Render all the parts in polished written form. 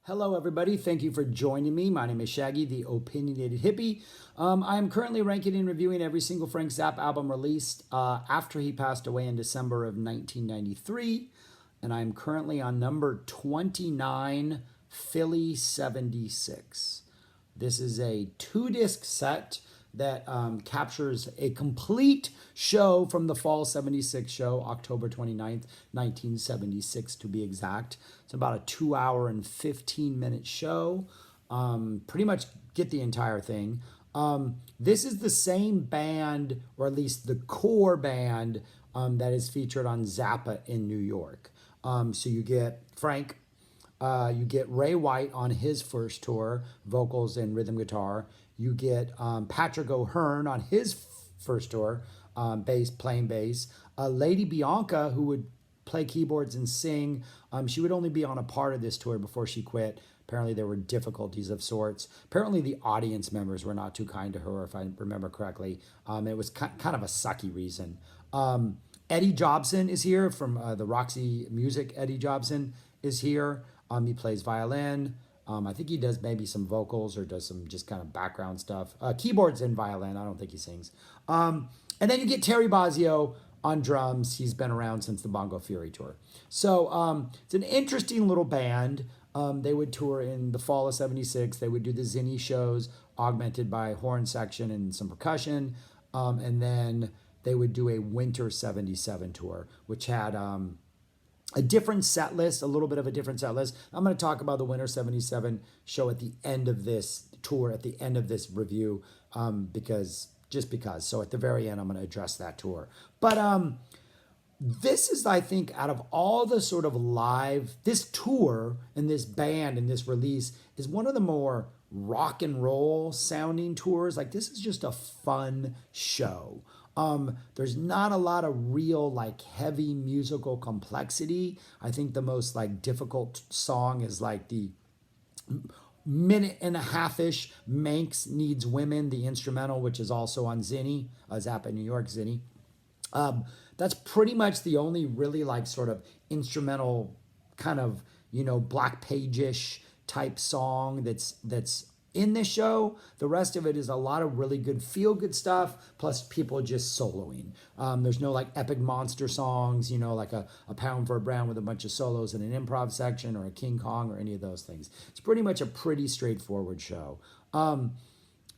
Hello, everybody. Thank you for joining me. My name is Shaggy, the opinionated hippie. I am currently ranking and reviewing every single Frank Zappa album released after he passed away in December of 1993. And I'm currently on number 29, Philly 76. This is a two-disc set that captures a complete show from the Fall 76 show, October 29th, 1976 to be exact. It's about a 2 hour and 15-minute show. Pretty much get the entire thing. This is the same band, or at least the core band, that is featured on Zappa in New York. So you get Frank, you get Ray White on his first tour, vocals and rhythm guitar. You get Patrick O'Hearn on his first tour, playing bass. Lady Bianca, who would play keyboards and sing, she would only be on a part of this tour before she quit. Apparently there were difficulties of sorts. Apparently the audience members were not too kind to her, if I remember correctly. It was kind of a sucky reason. Eddie Jobson is here from the Roxy Music. Eddie Jobson is here. He plays violin. I think he does maybe some vocals or does some just kind of background stuff. Keyboards and violin. I don't think he sings. And then you get Terry Bozzio on drums. He's been around since the Bongo Fury tour. So it's an interesting little band. They would tour in the fall of 76. They would do the Zinni shows augmented by horn section and some percussion. And then they would do a winter 77 tour, which had a different set list, a little bit of a different set list. I'm going to talk about the Winter 77 show at the end of this tour, at the end of this review, because. So at the very end, I'm going to address that tour. But this is, I think, out of all the sort of live, this tour and this band and this release is one of the more rock and roll sounding tours. Like, this is just a fun show. There's not a lot of real like heavy musical complexity. I think the most like difficult song is like the minute and a half-ish Manx Needs Women, the instrumental, which is also on Zinni, Zappa New York Zinni. That's pretty much the only really like sort of instrumental kind of, Black Page-ish type song that's in this show. The rest of it is a lot of really good feel-good stuff, plus people just soloing. There's no like epic monster songs, like a Pound for a Brown with a bunch of solos and an improv section, or a King Kong, or any of those things. It's pretty much a pretty straightforward show. And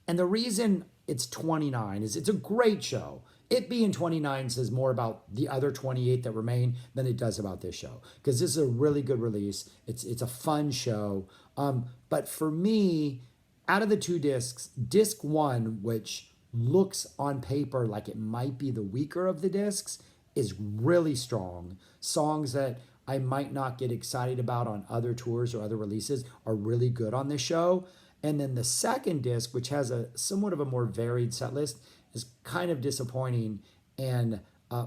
the reason it's 29 is it's a great show. It being 29 says more about the other 28 that remain than it does about this show, because this is a really good release. It's a fun show. But for me, out of the two discs, disc one, which looks on paper like it might be the weaker of the discs, is really strong. Songs that I might not get excited about on other tours or other releases are really good on this show. And then the second disc, which has a somewhat of a more varied set list, is kind of disappointing. And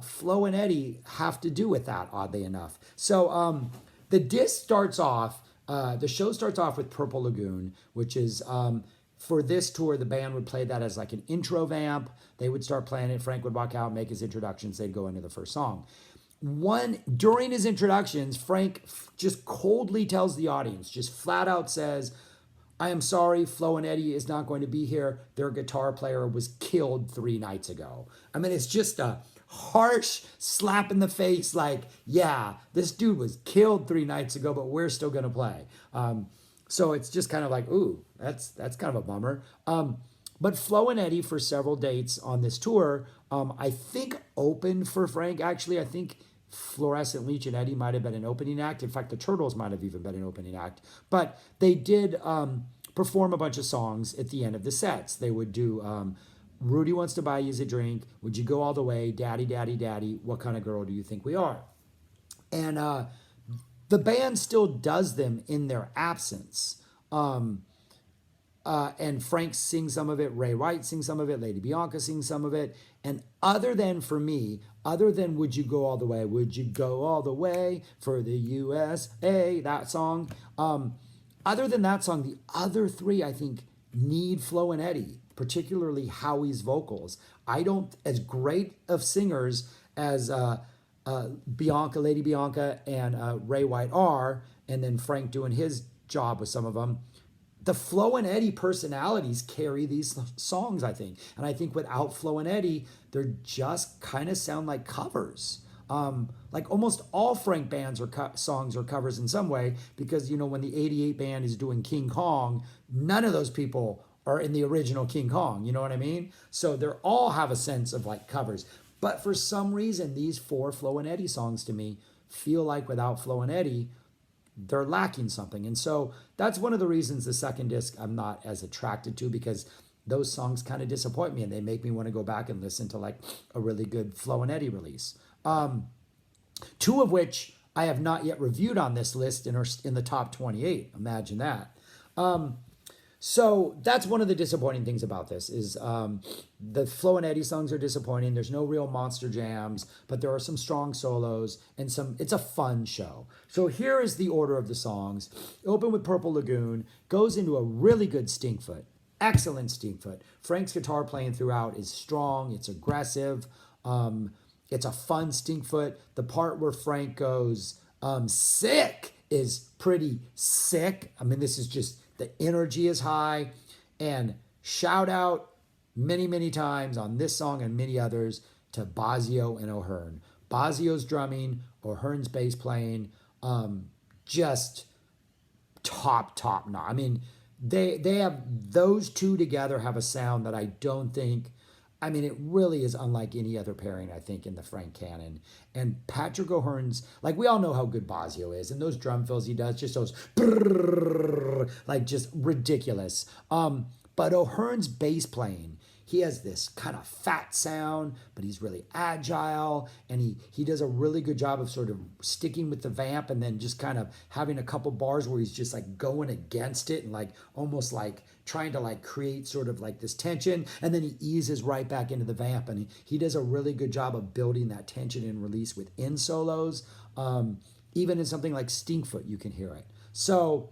Flo and Eddie have to do with that, oddly enough. So the disc starts off, the show starts off with Purple Lagoon, which is, for this tour, the band would play that as like an intro vamp. They would start playing it. Frank would walk out, make his introductions. They'd go into the first song. During his introductions, Frank just coldly tells the audience, just flat out says, "I am sorry, Flo and Eddie is not going to be here. Their guitar player was killed 3 nights ago." I mean, it's just a harsh slap in the face, like, yeah, this dude was killed 3 nights ago, but we're still going to play. So it's just kind of like, ooh, that's kind of a bummer. But Flo and Eddie, for several dates on this tour, I think opened for Frank. Actually, I think Fluorescent Leech and Eddie might have been an opening act. In fact, the Turtles might have even been an opening act. But they did perform a bunch of songs at the end of the sets. They would do Rudy Wants to Buy You a Drink, Would You Go All the Way, Daddy, Daddy, Daddy, What Kind of Girl Do You Think We Are? And the band still does them in their absence. And Frank sings some of it, Ray White sings some of it, Lady Bianca sings some of it. And other than Would You Go All the Way, Would You Go All the Way for the USA, that song, other than that song, the other three, I think, need Flo and Eddie, particularly Howie's vocals. I don't, as great of singers as Bianca, Lady Bianca, and Ray White are, and then Frank doing his job with some of them. The Flo and Eddie personalities carry these songs, I think. And I think without Flo and Eddie, they're just kind of sound like covers. Like almost all Frank bands or songs are covers in some way, because, you know, when the 88 band is doing King Kong, none of those people are in the original King Kong. You know what I mean? So they're all have a sense of like covers. But for some reason, these 4 Flo and Eddie songs to me feel like without Flo and Eddie, they're lacking something. And so that's one of the reasons the second disc I'm not as attracted to, because those songs kind of disappoint me and they make me want to go back and listen to like a really good Flo and Eddie release. 2 of which I have not yet reviewed on this list and are in the top 28. Imagine that. So that's one of the disappointing things about this is the Flo and Eddie songs are disappointing. There's no real monster jams, but there are some strong solos and it's a fun show. So here is the order of the songs. Open with Purple Lagoon, goes into a really good Stinkfoot, excellent Stinkfoot. Frank's guitar playing throughout is strong, it's aggressive, it's a fun Stinkfoot. The part where Frank goes sick is pretty sick. I mean, this is just, the energy is high. And shout out many times on this song and many others to Bozzio and O'Hearn. Bozzio's drumming, O'Hearn's bass playing, just top notch. I mean, they have, those 2 together have a sound that I don't think, I mean, it really is unlike any other pairing, I think, in the Frank canon. And Patrick O'Hearn's, like, we all know how good Bozzio is, and those drum fills he does, just those, like, just ridiculous. But O'Hearn's bass playing, he has this kind of fat sound, but he's really agile, and he does a really good job of sort of sticking with the vamp and then just kind of having a couple bars where he's just like going against it and like almost like trying to like create sort of like this tension, and then he eases right back into the vamp, and he does a really good job of building that tension and release within solos. Even in something like Stinkfoot, you can hear it. So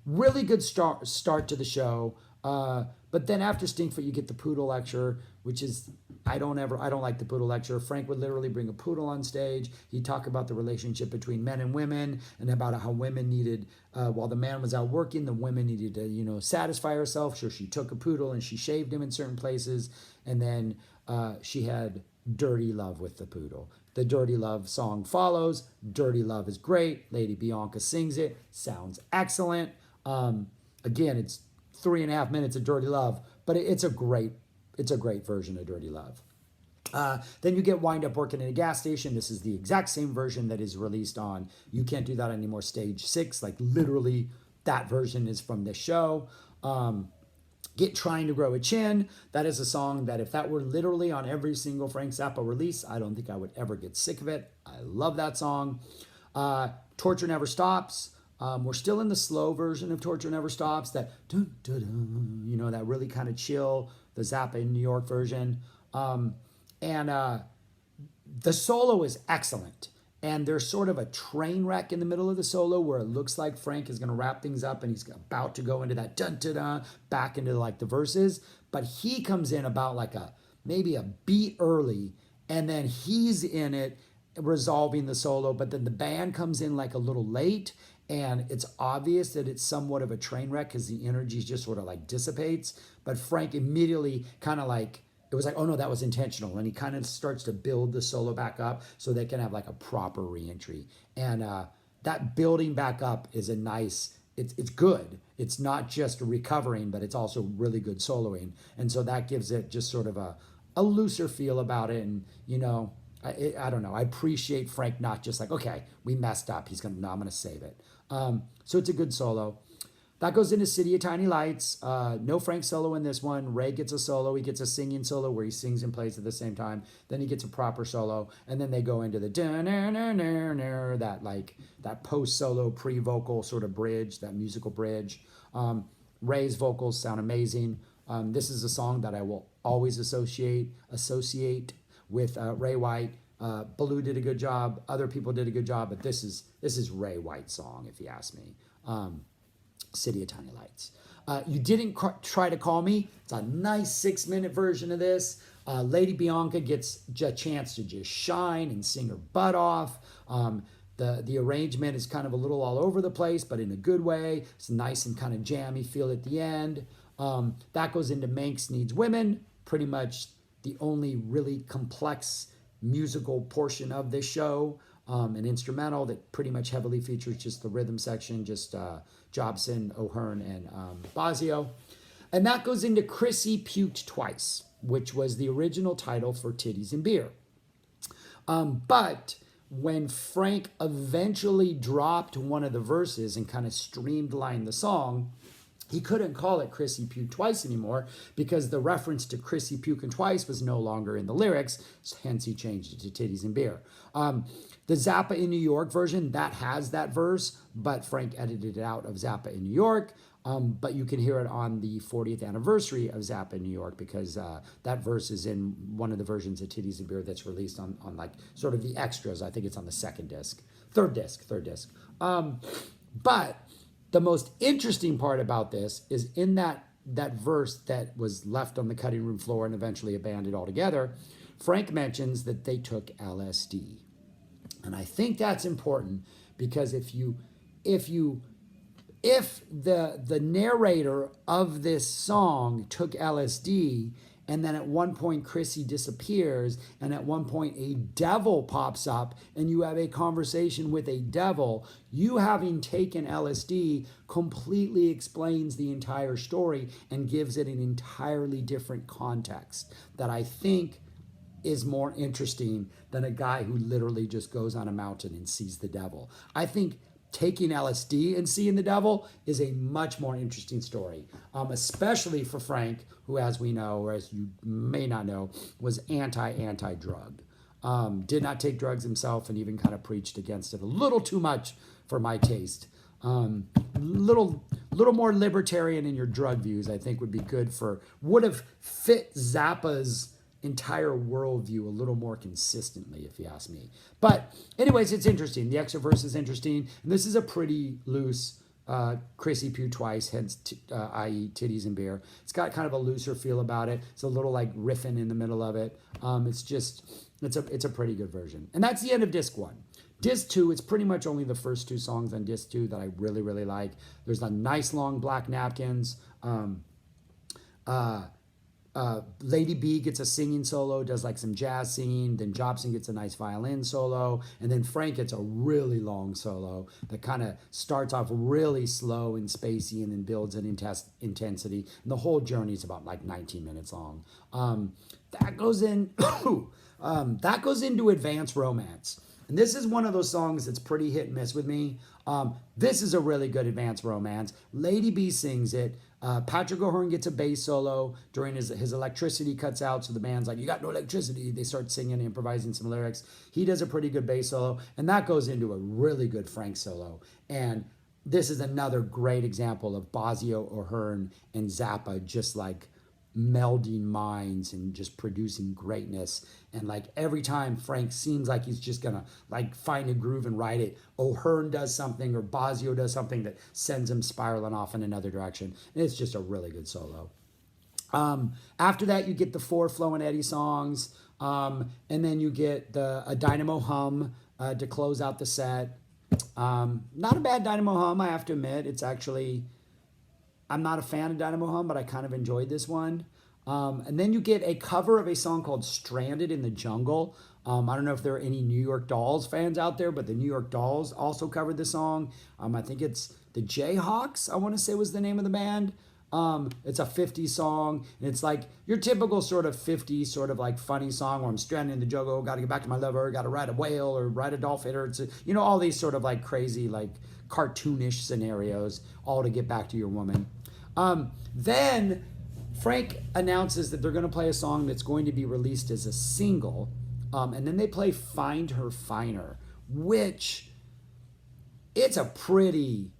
really good start to the show. But then after Stinkfoot, you get the Poodle lecture, which is, I don't like the Poodle lecture. Frank would literally bring a poodle on stage. He'd talk about the relationship between men and women and about how women needed, while the man was out working, the women needed to, you know, satisfy herself. So she took a poodle and she shaved him in certain places. And then she had dirty love with the poodle. The Dirty Love song follows. Dirty Love is great. Lady Bianca sings it. Sounds excellent. Again, it's 3.5 minutes of Dirty Love, but it's a great version of Dirty Love. Then you get Wind Up Working in a Gas Station. This is the exact same version that is released on You Can't Do That Anymore Stage 6. Like literally that version is from this show. Get Trying to Grow a Chin. That is a song that if that were literally on every single Frank Zappa release, I don't think I would ever get sick of it. I love that song. Torture Never Stops. We're still in the slow version of Torture Never Stops, that dun, dun, dun, you know, that really kind of chill, the Zappa in New York version. The solo is excellent. And there's sort of a train wreck in the middle of the solo where it looks like Frank is going to wrap things up and he's about to go into that dun dun dun, back into like the verses. But he comes in about like maybe a beat early, and then he's in it resolving the solo. But then the band comes in like a little late, and it's obvious that it's somewhat of a train wreck because the energy just sort of like dissipates. But Frank immediately kind of like, it was like, oh no, that was intentional. And he kind of starts to build the solo back up so they can have like a proper reentry. And that building back up is a nice, it's good. It's not just recovering, but it's also really good soloing. And so that gives it just sort of a looser feel about it. And, you know, I don't know. I appreciate Frank not just like, okay, we messed up. I'm going to save it. So it's a good solo. That goes into City of Tiny Lights. No Frank solo in this one. Ray gets a solo. He gets a singing solo where he sings and plays at the same time. Then he gets a proper solo. And then they go into the that post-solo pre-vocal sort of bridge, that musical bridge. Ray's vocals sound amazing. This is a song that I will always associate with Ray White. Baloo did a good job. Other people did a good job, but this is Ray White's song, if you ask me. City of Tiny Lights. You Didn't Try to Call Me. It's a nice 6-minute version of this. Lady Bianca gets a chance to just shine and sing her butt off. The arrangement is kind of a little all over the place, but in a good way. It's nice and kind of jammy feel at the end. That goes into Manx Needs Women, pretty much the only really complex musical portion of this show. An instrumental that pretty much heavily features just the rhythm section, just Jobson, O'Hearn, and Bozzio. And that goes into Chrissy Puked Twice, which was the original title for Titties and Beer. But when Frank eventually dropped one of the verses and kind of streamlined the song, he couldn't call it Chrissy Puked Twice anymore because the reference to Chrissy Puking Twice was no longer in the lyrics, hence he changed it to Titties and Beer. The Zappa in New York version, that has that verse, but Frank edited it out of Zappa in New York. But you can hear it on the 40th anniversary of Zappa in New York because that verse is in one of the versions of Titties and Beer that's released on like sort of the extras. I think it's on the third disc. But the most interesting part about this is in that verse that was left on the cutting room floor and eventually abandoned altogether, Frank mentions that they took LSD. And I think that's important because if the narrator of this song took LSD and then at one point Chrissy disappears and at one point a devil pops up and you have a conversation with a devil, you having taken LSD completely explains the entire story and gives it an entirely different context that I think is more interesting than a guy who literally just goes on a mountain and sees the devil. I think taking LSD and seeing the devil is a much more interesting story, especially for Frank, who, as we know, or as you may not know, was anti-drug. Did not take drugs himself and even kind of preached against it a little too much for my taste. Little more libertarian in your drug views, I think would have fit Zappa's entire worldview a little more consistently, if you ask me. But anyways, it's interesting. The extra verse is interesting. And this is a pretty loose Chrissy Pugh Twice, hence i.e. Titties and Beer. It's got kind of a looser feel about it. It's a little like riffing in the middle of it. It's a pretty good version. And that's the end of disc 1. Disc 2, it's pretty much only the first 2 songs on disc 2 that I really, really like. There's a nice long Black Napkins. Lady B gets a singing solo, does like some jazz singing, then Jobson gets a nice violin solo, and then Frank gets a really long solo that kind of starts off really slow and spacey and then builds an intensity. And the whole journey is about like 19 minutes long. That goes into Advanced Romance. And this is one of those songs that's pretty hit and miss with me. This is a really good Advanced Romance. Lady B sings it. Patrick O'Hearn gets a bass solo during his electricity cuts out, so the band's like, you got no electricity. They start singing and improvising some lyrics. He does a pretty good bass solo, and that goes into a really good Frank solo. And this is another great example of Bozzio, O'Hearn, and Zappa just like melding minds and just producing greatness. And like every time Frank seems like he's just gonna like find a groove and ride it, O'Hearn does something or Bozzio does something that sends him spiraling off in another direction. And it's just a really good solo. After that, you get the 4 Flo and Eddie songs, and then you get a Dynamo Hum to close out the set. Not a bad Dynamo Hum, I have to admit. It's actually, I'm not a fan of Dynamo Hum, but I kind of enjoyed this one. And then you get a cover of a song called Stranded in the Jungle. I don't know if there are any New York Dolls fans out there, but the New York Dolls also covered the song. I think it's the Jayhawks, I want to say was the name of the band. It's a 50s song, and it's like your typical sort of 50s sort of like funny song where I'm stranded in the jungle, got to get back to my lover, got to ride a whale or ride a dolphin, or it's all these sort of like crazy like cartoonish scenarios, all to get back to your woman. Then Frank announces that they're going to play a song that's going to be released as a single, and then they play Find Her Finer, which it's a pretty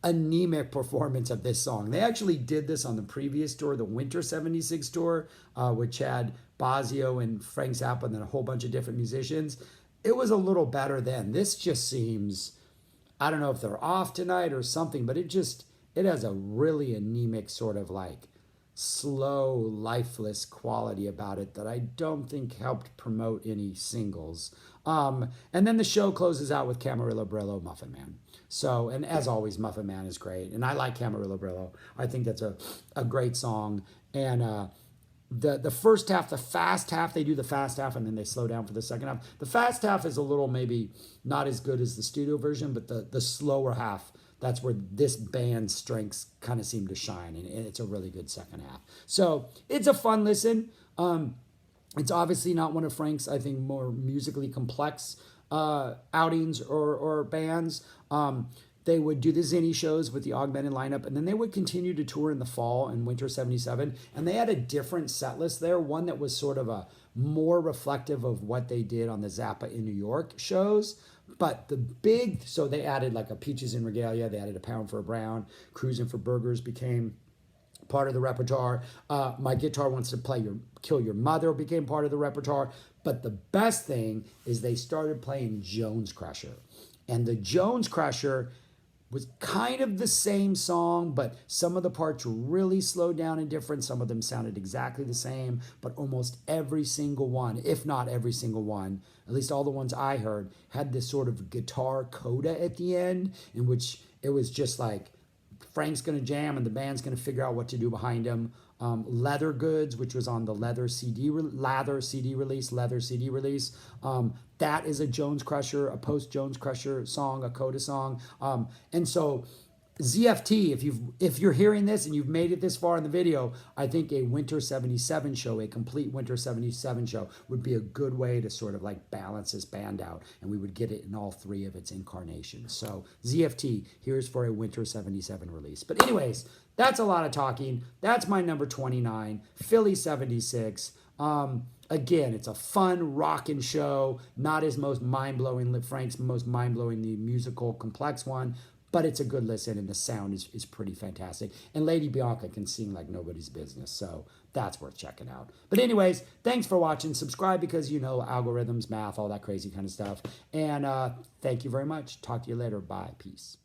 anemic performance of this song. They actually did this on the previous tour, the Winter 76 tour, which had Bozzio and Frank Zappa and then a whole bunch of different musicians. It was a little better then. This just seems, I don't know if they're off tonight or something, but it has a really anemic sort of like slow, lifeless quality about it that I don't think helped promote any singles. And then the show closes out with Camarillo Brillo, Muffin Man. So, and as always, Muffin Man is great. And I like Camarillo Brillo. I think that's a great song. And the first half, the fast half, they do the fast half and then they slow down for the second half. The fast half is a little maybe not as good as the studio version, but the slower half, that's where this band's strengths kind of seem to shine. And it's a really good second half. So it's a fun listen. It's obviously not one of Frank's, I think, more musically complex outings or bands. They would do the Zinni shows with the augmented lineup, and then they would continue to tour in the fall and winter 77. And they had a different set list there, one that was sort of a more reflective of what they did on the Zappa in New York shows. But so they added like a Peaches and Regalia, they added a Pound for a Brown, Cruising for Burgers became part of the repertoire. My Guitar Wants to Play Kill Your Mother became part of the repertoire. But the best thing is they started playing Jones Crusher. And the Jones Crusher was kind of the same song, but some of the parts were really slowed down and different. Some of them sounded exactly the same, but almost every single one, if not every single one, at least all the ones I heard, had this sort of guitar coda at the end, in which it was just like Frank's going to jam and the band's going to figure out what to do behind him. Leather Goods, which was on the Leather CD release. That is a Jones Crusher, a post-Jones Crusher song, a coda song. And so ZFT, if you're hearing this and you've made it this far in the video, I think a Winter 77 show, a complete Winter 77 show, would be a good way to sort of like balance this band out, and we would get it in all three of its incarnations. So ZFT, here's for a Winter 77 release. But anyways, that's a lot of talking. That's my number 29, Philly 76. Again, it's a fun rockin' show, not his most mind-blowing, Frank's most mind-blowing, the musical complex one, but it's a good listen, and the sound is pretty fantastic. And Lady Bianca can sing like nobody's business, so that's worth checking out. But anyways, thanks for watching. Subscribe because, you know, algorithms, math, all that crazy kind of stuff. And thank you very much. Talk to you later. Bye. Peace.